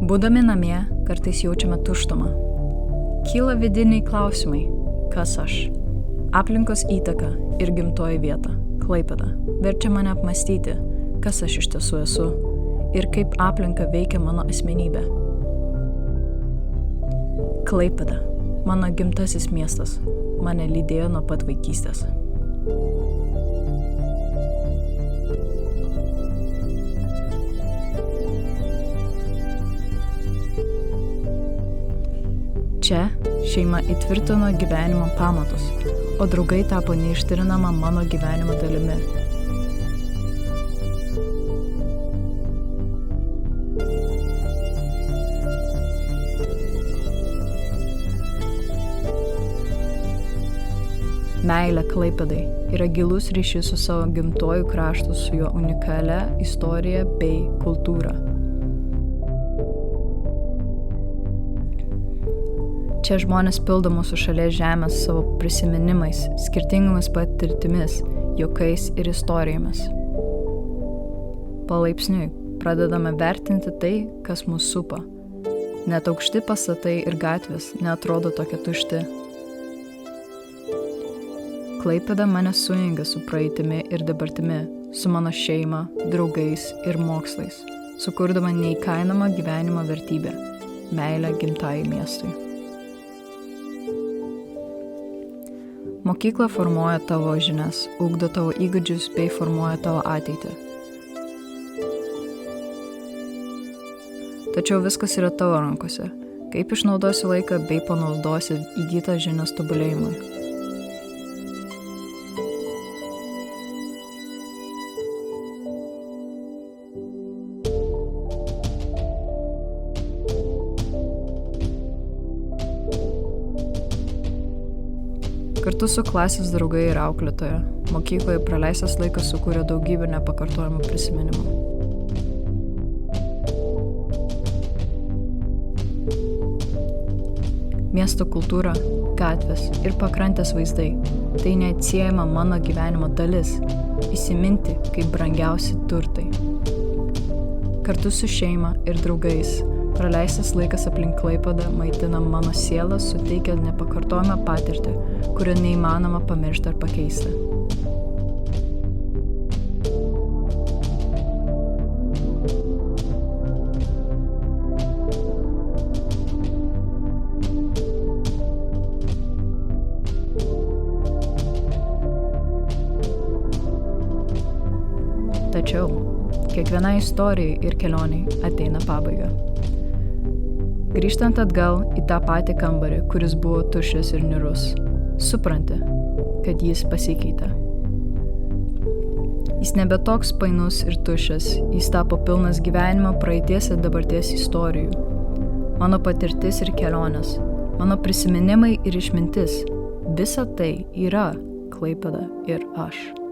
Būdami namie, kartais jaučiame tuštumą. Kyla vidiniai klausimai, kas aš? Aplinkos įtaka ir gimtoji vieta, Klaipėda, verčia mane apmąstyti, kas aš iš tiesų esu ir kaip aplinka veikia mano asmenybę. Klaipėda, mano gimtasis miestas, mane lydėjo nuo pat vaikystės. Čia šeima įtvirtino gyvenimo pamatus, o draugai tapo neištrinama mano gyvenimo dalimi. Meilė Klaipėdai yra gilus ryšys su savo gimtuoju kraštu, su jo unikalia istorija bei kultūra. Čia žmonės pildo mūsų šalies žemės savo prisiminimais, skirtingomis patirtimis, juokais ir istorijomis. Palaipsniui pradedame vertinti tai, kas mus supa. Net aukšti pastatai ir gatvės neatrodo tokie tušti. Klaipėda mane sujungia su praeitimi ir dabartimi, su mano šeima, draugais ir mokslais, sukurdama neįkainamą gyvenimo vertybę – meilę gimtajai miestui. Mokykla formuoja tavo žinias, ugdo tavo įgūdžius bei formuoja tavo ateitį. Tačiau viskas yra tavo rankose, kaip išnaudosi laiką bei panaudosi įgytą žinias tobulėjimui. Kartu su klasės draugai ir auklėtoja, mokykloje praleistas laikas sukūrė daugybę nepakartojamų prisiminimų. Miesto kultūra, gatvės ir pakrantės vaizdai – tai neatsiejama mano gyvenimo dalis, įsiminti kaip brangiausi turtai. Kartu su šeima ir draugais praleistas laikas aplink Klaipėdą maitina mano sielą, suteikia nepakartojamą patirtį, kurio neįmanoma pamiršti ar pakeisti. Tačiau kiekvienai istorijai ir kelioniai ateina pabaiga. Grįžtant atgal į tą patį kambarį, kuris buvo tuščias ir niūrus, supranti, kad jis pasikeitė. Jis nebe toks painus ir tuščias, jis tapo pilnas gyvenimo, praeities ir dabarties istorijų. Mano patirtis ir kelionės, mano prisiminimai ir išmintis – visa tai yra Klaipėda ir aš.